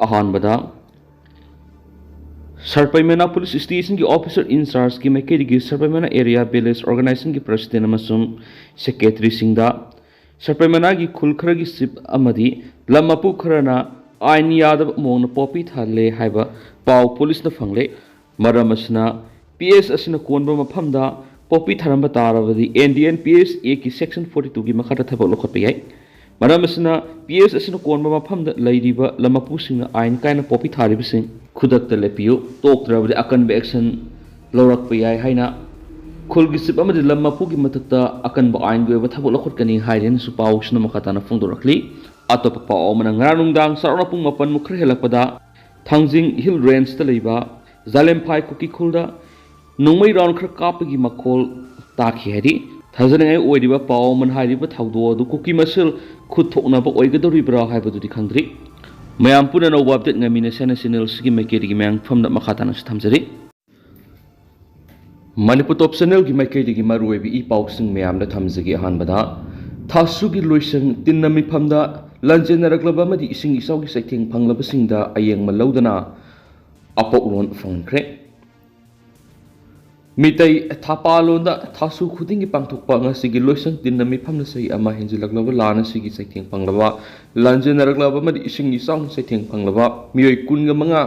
अहानबदा Saparmeina Police Station की Officer in Charge की मैकेडी की Saparmeina Area Village Organization की President अमसुंग Secretary सिंगदा Saparmeina की खुल खरा की सिप अमदी लमपु खरना आइन यादव मोन पॉपी थाले हाइबा पाव पुलिस न फंगले मरमसना PS असिन कोनबा मफमदा पॉपी थारंबा ताराबदी NDNPS A की Section 42 की मखाता थबक लोखतपे याय मरमसना PS असिन कोनबा मफमदा लैरिबा लमपु सिंग आइन कायना पॉपी थारिबसिंग खुदक लेपियो तोक्त्रबदि अकनब एक्शन लौरक याय हाइना खुलगी सिप अमदि लमपु की मथकता अकनब आइन गोयबा थबक लखतकनी हाइरेन सुपाउसन मखाताना फोंदोरखली अतोप पाव मन ngarangdang sarona pung mapan mukhr helakpada thangjing hill range ta leiba zalemphai kuki khulda nungmai round khra kapagi makhol takhi heri thajanai oidiba paw man hariba thawdo du kuki masel khut thokna ba oigadori bra haibadu di khangdri mayam puna no update ngamina national sigi maikeri gi mayang famda makhatana thamjari manipur top channel gi maikeri gi maruebi I pausing mayam da thamjagi hanbada thasu gi loisang tinnami famda lanjenaraklaba madi ising isaw gi saithing phanglaba singda ayeng malaudana apokron phangkre mitai thapalonda thasu khuding gi pangthokpa ngasigi loisang tinnami phamna sei ama henjilaklaba lana sigi saithing phanglaba lanjenaraklaba madi ising isaw saithing phanglaba miyoi kunga manga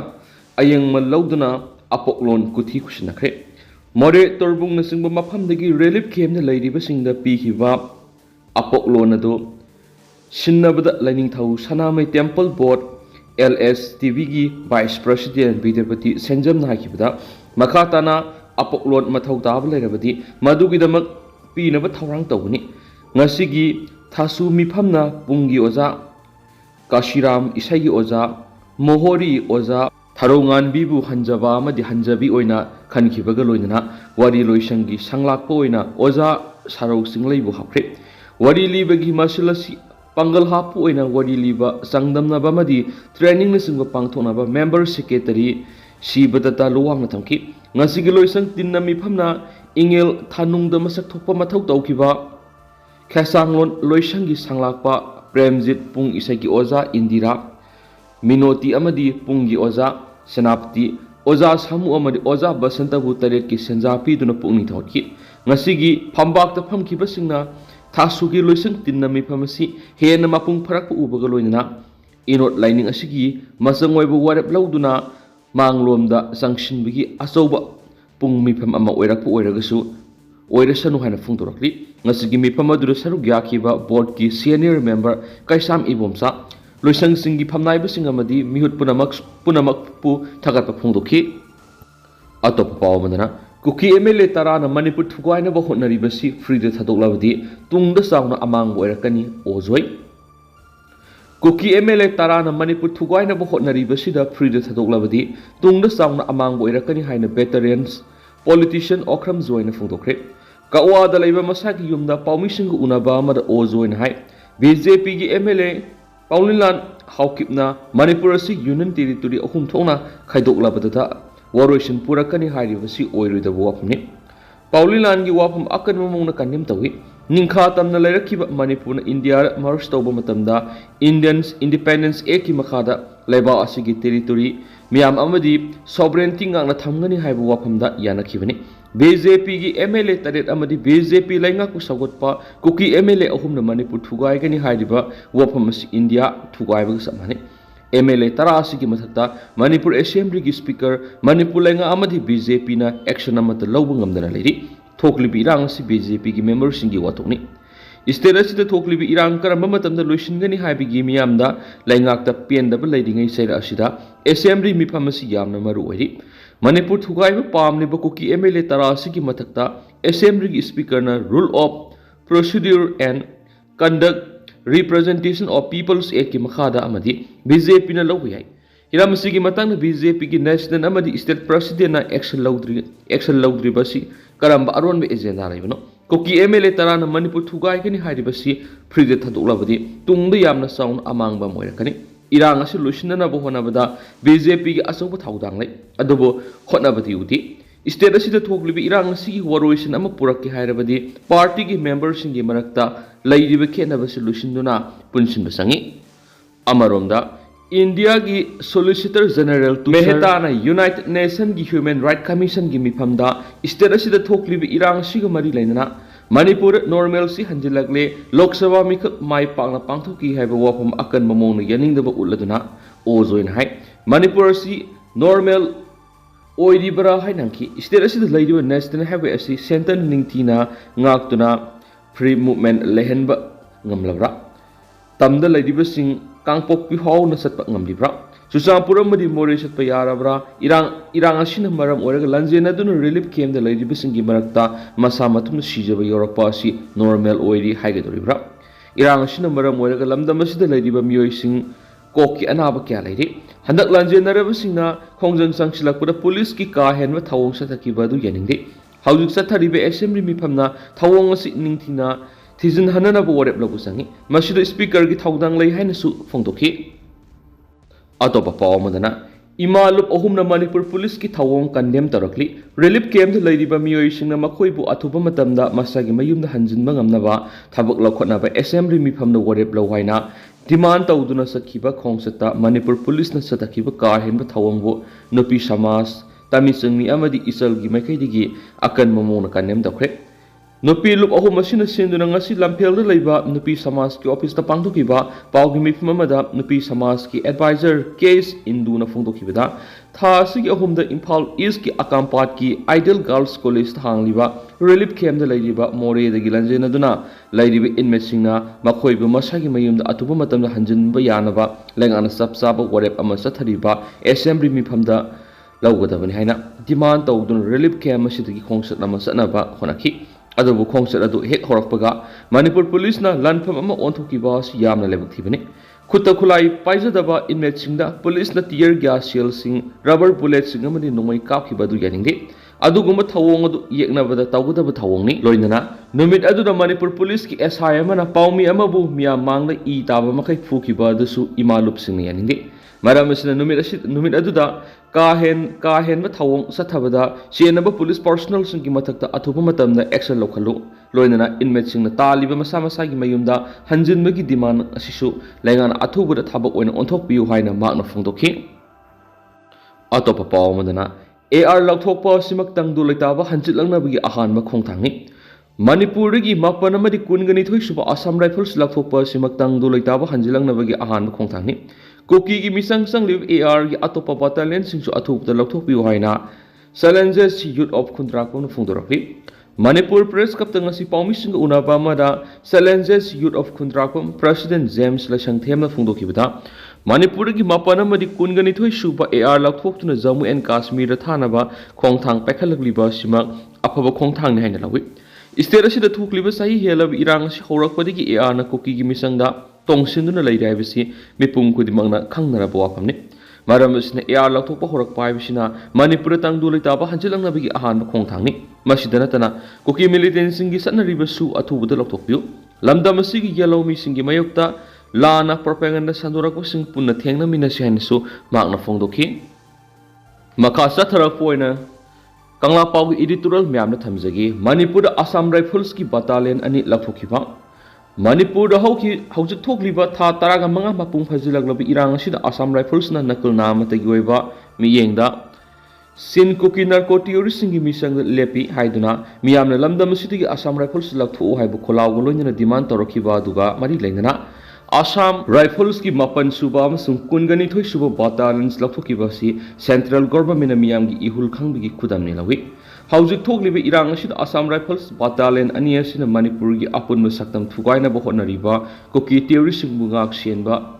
ayeng malaudana apoklon kuthi khusinakre more torbung nasingba maphamdagi relief camp na leiriba singda pihiba apoklon ado Shinnabada Lining Thau Sanamai Temple Board LSTV gi Vice President Vidyapati Senjam Nakibada Makatana Apoklon Mathau Tabla Rabadi Madugidamak Pinaba Taurang Tawni Nasigi Tasu Mipamna Pungi Oza Kashiram Isai Oza Mohori Oza Tarongan Bibu Hanjava Madi Hanjabi Oina Kankibagaloina Wari Loishangi Sanglak Poina Oza Saro Singlay Buhapre Wari Libagi Masulasi Pangal hapu oina wadi liba sangdamnaba madi training na singba pangthonaba member secretary sibadata luwang na thamki ngasigi loisang tinnami phamna ingel thanungda masak thokpa mathau tawkiba khasanglon loisangi sanglakpa premjit pung isagi oza indira minoti amadi pungi oza senapti oza samu amadi oza basantabu taret ki senjapi duna pungni thotki ngasigi phambak ta phamkiba singna Tasugi loisang tinnami phamasi hena mapung pharakpa ubaga loinana inot lining asigi masangoiba warep lauduna manglomda sangshinbigi asoba pung mipham ama oirakpa oiragasu oirasanu haina phungdorakli ngasigi mipham adura saruk yakhiba board ki senior member kaisam ibomsa loisang singi phamnaiba singamadi mihut punamak pu thagatpa phungdokhi atop pawmana Kuki MLA Tarana Manipur Thugaina Bahonari Basi free the Thadolabdi, Tung the Sound among Werakani, Ozoi. Kuki MLA Tarana Manipur Thugaina Bahonari Basida free the Thadolabdi, Tung the Sound among Werakani Hina veterans, politician Okram Zoin Fundokre. Kawa the Labor Masaki Yumda, Paumising Unabama the Ozoin High, BJP MLA, Paulilan, Haukipna, Manipurasi Union Territory Ohumtona, Kaidoklabata. Waroishin Purakani Harivasi Oiri the Wapni. Paulilan gi wapam akan mamuna kanim tawi. Ningkha tamna leraki Manipur India Marustoba Matamda Indians Independence Eki Makada Leba Asigi territory Miam Amadi sovereignty ngang na thamgani haibu wapamda yanakibani. BJP gi MLA tadet amadi BJP lainga ku sagotpa Kuki MLA ahum na Manipur thugai gani hariba wapamasi India thugai ba samani. MLA Tarasi ki mathakta Manipur Assembly ki Speaker Manipur lainga amadi BJP na action amata lawba ngamdana leiri thoklibi irang si BJP ki members singi watokni state asida thoklibi irang karamba matamda loisingani haibigi miyamda laingakta pendaba leidingai saira asida Assembly mifamasi yamna maru oiri Manipur thugaiba pamniba Kuki MLA Tarasi ki mathakta Assembly ki Speaker na rule of procedure and conduct representation of people's aid ki makhada amadi BJP na lawiyai hiramasi ki matang na BJP ki national amadi state president na action lawdri basi karamba aron be agenda raibano Kuki MLA tarana Manipur thugai kani hairi basi free thadulabadi tungda yamna sound amangba moirakani irang asi lusinna bo honabada BJP ki asoba thaudang lai adobo khotnabadi uti state asida thoklibi irang asi waroisin ama purakki hairabadi party ki members singi marakta lairiba khenaba solution duna punsin basangi amaromda India की solicitor general Mehta ने United Nation की human right commission की मिफमदा state असिदा थोकलिबि इरांग सिग मरी लेना मणिपुर नॉर्मल सी हंजिलगले लोकसभा मिखक माई पांगना पांथोकी हैबे वफम अकन ममोंग यानिंगदब उल्लदुना ओजोइन हाय मणिपुर सी नॉर्मल ओइरिबरा हाइनंकी स्टेट असिदा लैरिबा नेशनल हाईवे असि सेंटर निंगथिना ngaktuna फ्री मूवमेंट लेहनब ngamlabra tamda lairibasing kangpokpi hawna satpa ngamlibra Chuchapura madi more satpa yarabra irang asina maram oraga lanjena duna relief camp da lairibasing gi marakta masa matum sijaba yorakpa asi normal oiri haigadoribra irang asina maram oraga lamdam asida lairiba miyoi kokki anaba kya lairi handak lanjena rabasingna khongjang sangsilakpura police ki ka henwa thawong sathaki badu yaningde haujuk satharibe assembly mifamna thawong asi ningthina Tizin hanana bu warep lagu sangi masida speaker ki thawdang lei haina su phongdokhi atopa paw madana imalup ohumna manipur police ki thawong condemn tarakli relief camp da leiriba miyoi singna makhoi bu athuba matamda masagi mayumda hanjinba ngamnaba thabak lakhotnaba assembly mifamna warep law haina demand tawduna sakhiba khongsata manipur police na satakhiba kar henba thawong bu nopi samas tamisingni amadi isal gi maikai akan mamona condemn dakre Nupi lup ahum masina senduna ngasi lampel da leiba nupi samas ki office ta pangthoki ba pawgi mifmamada nupi samas ki advisor case induna phongthoki bada tha sigi ahum da Imphal East ki akampat ki Ideal Girls College hangliba relief camp da leiba more da gilanjena duna leiba inmate singna makhoi bu masagi mayum da atuba matam da hanjin ba yanaba lengana sapsaba warep ama sathariba assembly mifamda lawgadabani haina demand tawdun relief camp masidagi khongsat nama sanaba khonaki Adabu khongset adu hek horakpaga Manipur police na lanpham ama onthokiba si yamna lebak thibani khutta khulai paijadaba inmate singda police na tear gas shell sing rubber bullet sing amani nomai kapkhiba du yaningde adugumba thawong adu yeknabada tawgudaba thawongni loinana numit adu da Manipur police ki SI amana pawmi amabu miya mangda I taba makai phukhiba adu su imalup sing yaningde Maramasina numit adu da kahen ba thawong sathabada chenaba police personnel sing ki mathakta athupa matamda action lokhalu loinana inmate sing na taliba masa masa gi mayumda hanjinba gi demand asisu laingana athuba da thabak oina onthok piu haina makna phongdokhi atopa pawmadana AR lathokpa simak tangdu leitaba hanjitlangnaba gi ahanba khongthangi Manipur gi mapan amadi kungani thoi suba Assam Rifles lathokpa simak tangdu leitaba hanjilangnaba gi ahanba khongthangi Kuki misang sang live AR gi atopa battalion singsu athup da lathok piu haina challenges youth of contract phungdorakli Manipur press kaptang asi paumi sing unaba mada challenges youth of contract president James la sangthem na phungdoki bada Manipur gi mapana madi kungani thoi suba AR lathok tuna Jammu and Kashmir da thanaba khongthang pekhalakli ba sima afaba khongthang ne haina lawi state asida thukliba sahi helab irang si horakpadi gi AR na Kuki gi misangda tongsinuna leiraibasi mipung kudimangna khangnara bawapamni maramsina AR lathokpa horakpa bisina Manipur tangdu leitaba hanjilangna bigi ahan khongthangni masidana tana Kuki militant singi sanariba su athubuda lathokpiu lamdamasi gi yellow mi singi mayokta lana propaganda sandorakpa sing punna thengna minasi hansu makna phongdokhi makasa tharakpoina Kangla Pau editorial myamna thamjagi Manipur Assam Rifles ki battalion ani lathokhiba Manipur da haujuk thokliba tha taraga manga mapung phajilaglabi irang asida Assam Rifles na nakul nama tagi oiba miyengda sin Kuki narco terrorist singi misang lepi haiduna miyamna lamdam asidi Assam Rifles lakthu haibu kholaw loinna demand torokhiba duga mari lengana Assam Rifles ki mapan suba amasung kungani thoi suba battalions lakthokiba si central government miyam gi ihul khangbigi khudamni lawi Haujuk thokliba irang asida Assam Rifles battalion ani asina Manipur gi apun saktam thugaina ba honariba Kuki terrorist bungak sienba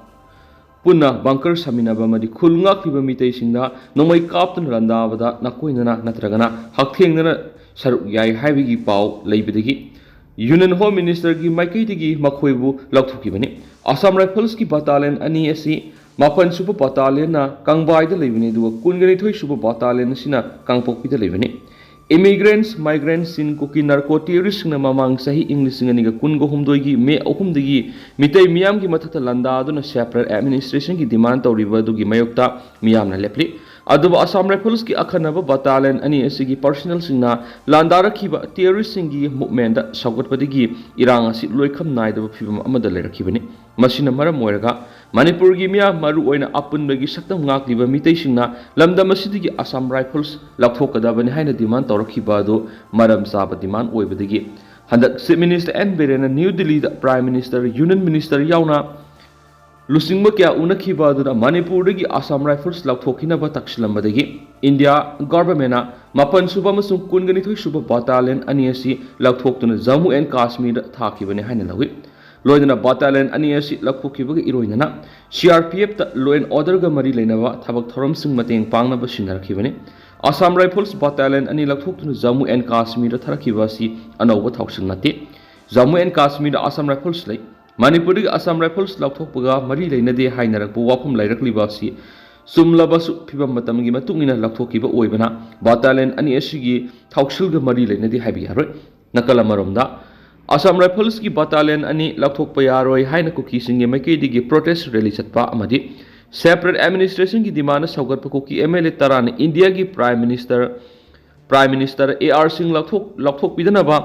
punna bunker saminaba madi Khul ngakliba mitei singda nomai kaptun randabada nakoinana natragana hakthengna saruk yai haibigi paw leibidagi Union Home Minister gi maikaitigi makhoibu laktokibani Assam Rifles ki battalion ani asi mapan super battalion na Kangbai da leibani du kungani thoi super battalion sina Kangpokpi da leibani migrants sin Kuki narco terrorist na mamang sahi English ngani ga kungo humdoi gi me ahumdigi mitei miyam gi mathata landa du na separate administration gi demand tawriba du gi mayokta miyam na lepli अदुबो Assam Rifles की अखनब battalion अनि असिगी personnel सिंगना लांदारखिबा terrorist सिंगी movement दा सौगटपदिगी इरांग असि लोइखम नायदब फिबम अमदा लेरखिबनि मसिना मरम ओइरगा मणिपुर की मिया मरु ओइना अपुनबगी सक्तम गाक्लिबा मितैसिंगना लमदम असिदिगी असम राइफल्स लौथोकदबनि हाइना डिमांड तौरखिबा दो मरम साबा डिमांड ओइबदिगी हंदक chief minister N Biren New Delhi दा प्राइम मिनिस्टर यूनियन मिनिस्टर याउना लुसिंग क्या उनखीबा मणिपुर असम राइफल्स लौथोखिनब तक्सिलंबदगी इंडिया गवर्नमेंट मपन सुब कुनगनिथोई सुब बटालियन अनी लौथोक्तुना जम्मू एंड काश्मीर थाखिबने हाइना लौई लोइदना बटालियन अनी लौथोखिबगे इरोइनना सीआरपीएफ ता लॉ एंड ऑर्डर ग मरी लेनबा थबक थोरमसिंग मतेंग पांगनब सिनरखिबने असम राइफल्स बटालियन अनी लौथोक्तुना जम्मू एंड काश्मीर थरखिबा अनौब थौसिंग नते जम्मू एंड काश्मीर असम राइफल्स लई मणिपुर असम राइफल्स लौथोकपगा मरी लेनदे हाइनरक वाफम लाइरकलिबा चुमलबसु फिबम मतमगी मतुंगिना लौथोकिबा ओइबना बटालियन अनी असिगी थौसिलग मरी लेनदे हाइबि यारोय नकल अमरोमदा असम राइफल्स की बटालियन अनी लौथोकपा यारोय हाइना कुकी सिंगे मैकेदिगी प्रोटेस्ट रैली चटपा अमदि सेपरेट एडमिनिस्ट्रेशन की डिमांड सौगटपा कुकी एमएलए तरान इंडिया की प्राइम मिनिस्टर AR सिंह लौथोकपिदनबा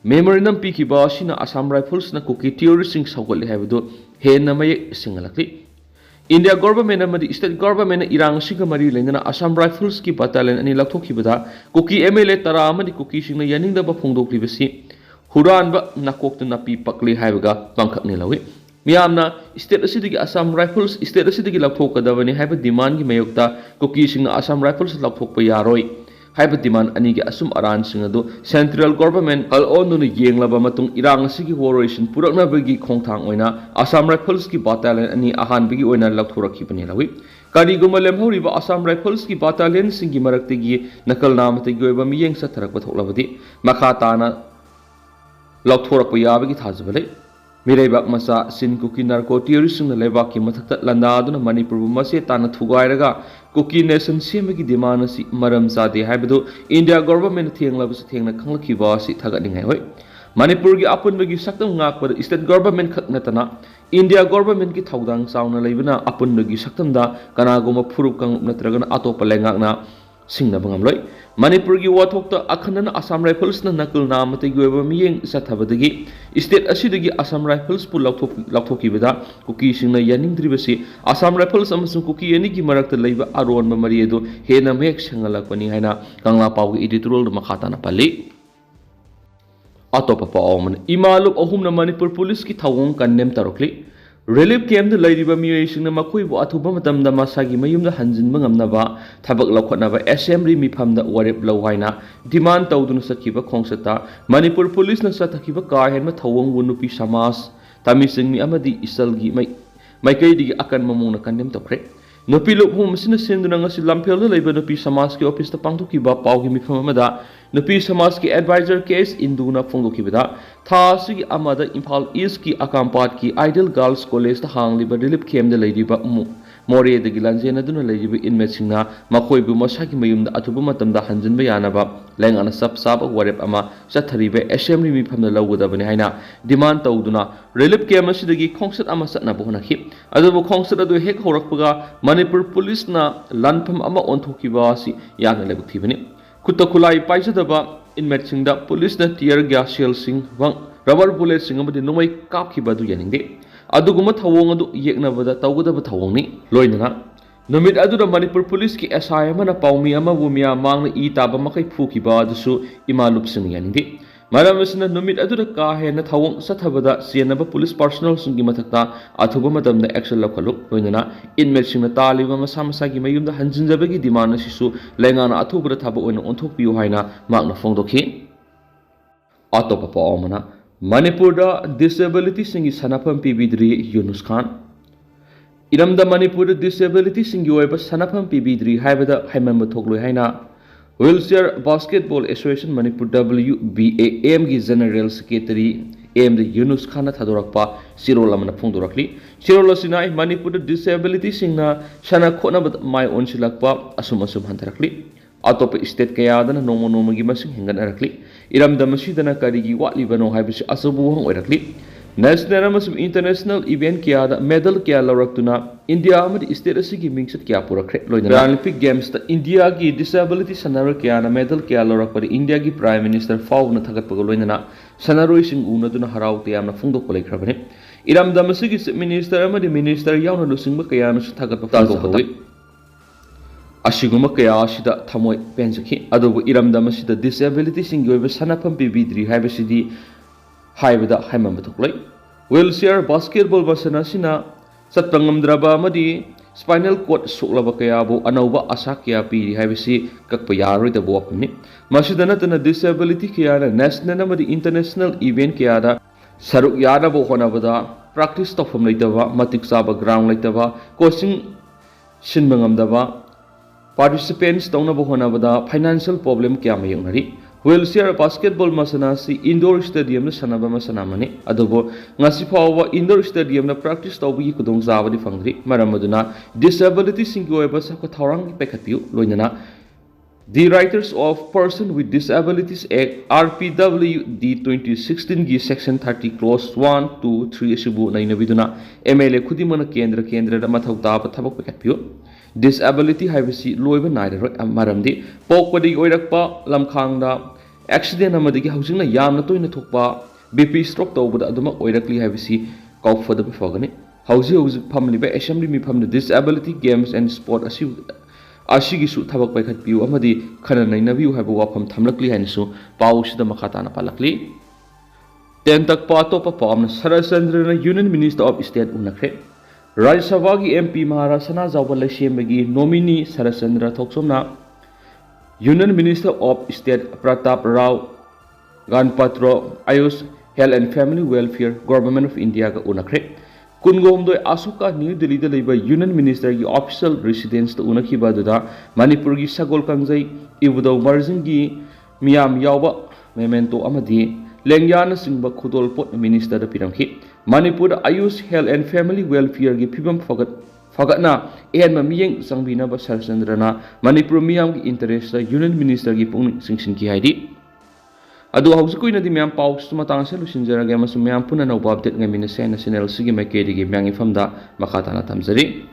मेमोरेंडम पीखिबा असिना असम राइफल्स न कुकी टेररिस्ट सौगटले हाइबदो हेन्ना मयेक सिंगलकली इंडिया गवर्नमेंट अमदि स्टेट गवर्नमेंट इरांग सिंग मरी लेना असम राइफल्स की बटालियन अनी लौथोखिबदा कुकी एमएलए तरा अमदि कुकी सिंग यानिंगदबा फोंदोक्लिबसि हुरानब नाकोक्त नापी पकली हाइबगा पांखकने लवी मियामना स्टेट असिदगी असम राइफल्स स्टेट असिदगी लौथोकदबनि हाइब डिमांड की मयोक्ता कुकी सिंग असम राइफल्स लौथोकपा यारोय हाइब डिमांड अनी के असुम अरान सिंग अदु सेंट्रल गवर्नमेंट हल ओनुन येंगलबा मतुंग इरांग असिगी वॉरेशन पुरकनबगी खोंथांग ओइना असम राइफल्स की बटालियन अनी अहानबगी ओइना लौथोरखिबनि लवी करिगुम लेमहौरिबा असम राइफल्स की बटालियन सिंगी मरक्तगी नकल नामतगी ओइबा मियेंग सथरकबा थोक्लबदि मखा ताना लौथोरकपा याबगी थाजबले मिरेबाक मसा सिन कुकी नार्को टेररिस्ट लेबाक की मथक्ता लंदादुना मणिपुर मसे ताना थुगाइरगा कुकी नेशन सेमगी डिमांड असि मरम चादे हाइबदो इंडिया गवर्नमेंट थेंगलबस थेंगना खंगलखिबा असि थगनिंगाय होय मणिपुर की अपुनबगी सक्तम गाकपद स्टेट गवर्नमेंट खक नतना इंडिया गवर्नमेंट की थौदांग चावना लेबना अपुनबगी सक्तमदा कनागुमा फुरुप कंग नत्रगना अतोप लेंगाकना सिंगनब ngamloi मणिपुर की वाथोक्ता अखनन असम राइफल्स न नकल नामतगी ओइबा मियेंग सथबदगी स्टेट असिदगी असम राइफल्स पु लौथोकिबदा कुकी सिंगना यानिंगद्रिबसि असम राइफल्स अमसुंग कुकी यानिगी मरक्ता लैबा अरोनबा मरियदो हेना मेक संगलकपनि हाइना कंगला पाउगी एडिटोरियल मखाताना पल्ली अतोप पाओमन इमालुप अहुमना मणिपुर पुलिस की थौंग कन्नेम तरokli रिलीफ कैम्प लैरिबा मियोइसिंगना मखोइबु अथुबा मतमदा मसागी मयुमदा हंजिनबा ngamnaba थबक लौखटनबा एसेंबली मिफमदा वरेप लौहाइना डिमांड तौदुना सखिबा खोंसता मणिपुर पुलिस न सथखिबा काहेनमा थौंग नुपी समाज तमिसिंगमी अमदि इसलगी माइकैदिगी अकन ममुंगना कन्नेम तौख्रे नुपी लोकहुम सिना सेंदुना ngasi lamphel लैबा नुपी समाज के ऑफिस ता पांगथुकिबा पाउगी मिफम अमदा नुपी समाज की एडवाइजर केस इंदुना फोंदोखिबदा थासिगी अमदा इम्फाल ईस्ट की अकामपाट की आइडियल गर्ल्स कॉलेज ता हांगलिबा रिलीफ कैम्प लैरिबा मोरे दगी लांजेनदुना लैरिबा इनमेटसिंगना मखोइबु मसागी मयुमदा अथुबा मतमदा हंजिनबा यानबा लेंगाना सब साब वरेप अमा चथरिबा असेंबली मिफमदा लौगदबनि हाइना डिमांड तौदुना रिलीफ कैम्प असिदगी खोंसत अमा सतनाबो होनाखि अदुबु खोंसत अदु हेक होरकपगा मणिपुर पुलिस ना लानफम अमा ओंथोकिबा असि याना लेबुथिबनि खुत्ता खुलाई पाइजदबा इनमेटसिंगदा पुलिस ना टियर गैस शेल सिंग वंग रबर बुलेट सिंग अमदि नोंमै कापखिबदु यानिंगदे अदुगुमा थवोंग अदु येकनबदा तौगदबा थवोंगनि लोइनना नुमित अदुदा मणिपुर पुलिस की एसआई अमना पाउमी अमबु मिया मांगना ई ताबा मखै फुखिबा अदुसु इमालुप सिंग यानिंगदे मरम असना नुमित अदुदा का हेना थवोंग सथबदा सियनबा पुलिस पर्सनल सिंगी मथक्ता अथुबा मतमदा एक्शन लखलु लोइनना इनमेट सिंगना तालिबा मसा मसागी मयुमदा हंजिनजबगी डिमांड असिसु लेंगाना अथुबदा थबा ओइना ओंथोकपियु हाइना मांगना फोंदोखि अतोपा पाओमना मणिपुर डिसेबिलिटी सिंगी सनाफम पीबीद्री यूनुस खान इरमदा मणिपुर डिसेबिलिटी सिंगी ओइबा सनाफम पीबीद्री हाइबदा हाइमम थोकलोय हाइना wheelchair basketball association Manipur WBAM की general secretary M Yunus Khan थादोरक्पा सिरोल अमना फोंदोरक्ली सिरोल असिना मणिपुर डिसेबिलिटी सिंगना सना खोनब माय ओनसिलक्पा असुम असुम हंतरक्ली अतोप स्टेट कयादना नोमो नोमगी मसिंग हेंगनरक्ली इरमदा मसिदना करिगी वाटलिबनो हाइबसि असुबु हंग ओइरक्ली national amasung international event kya da medal kya lawraktuna India amadi state asigi mingsat kya purakre loina Olympic games ta India gi disability sanara kya na medal kya lawrakpari India gi prime minister fauna thagatpaga loina sanaroi sing unaduna haraute yamna phungdok palaikrabane iramdam asigi minister amadi minister yauna lusingba kya na thagatpa phungdok Ashiguma kaya asida thamoi penjaki adobu iramdam asida disability sing yoiba sanapam pibidri haibasidi haibada haimamba thuklai wheelchair basketball basana sina satpangamdraba amadi spinal cord soklaba kaya bu anauba asa kya piri haibasi kakpa yaroi da bopni masida natana disability kaya na national amadi international event kaya da saruk yana bo honabada practice tofam leitaba matik saba ground leitaba coaching sinbangamdaba participants taunaba honabada financial problem kya mayungnari wheelchair basketball masana si indoor stadium na sanaba masana mani adobo ngasi fawa indoor stadium na practice tawbi kudong zawadi fangri maramaduna disability singi oiba sa ko thorang pekhatiu loinana the writers of person with disabilities act rpwd 2016 gi section 30 clause 1 2 3 asibu nainabiduna mla khudimana kendra da mathau taba thabak pekhatiu disability haibasi loiba nairoi maramdi pokpadi oirakpa lamkhangda accident amadigi hausingna yamna toina thokpa bp stroke tawbada aduma oirakli haibasi kaufada befogani hausi family ba assembly mi family disability games and sport asigi su thabak pai khatpiu amadi khana nainabiu haiba wafam thamlakli hainisu pausida makhatana palakli tentak pato pa pamna sarasandra union minister of state unakhe Rajya Sabha ki MP Maharashtra Zawal Shembagi nominee Sarasandra Thoksomna Union Minister of State Pratap Rao Ganpatro Ayush Health and Family Welfare Government of India ka unakre Kungomdoi Asuka New Delhi da leiba Union Minister ki official residence ta unakhiba duda Manipur gi Sagol Kangjai Ibudau Marjing gi miyam yawba memento amadi lengyana singba khudol pot minister da piramkhi Manipur Ayush Health and Family Welfare gi phibam fagatna enma miyeng sangbina ba Sarsandrana Manipur miyam gi interest Union Minister gi pung singsin ki haidi adu hausukui na di miyam paus tumatang sa lusinjara ga masum miyam puna na update ngamin sa national sige mai kedi gi miyang ifamda makata na tamzari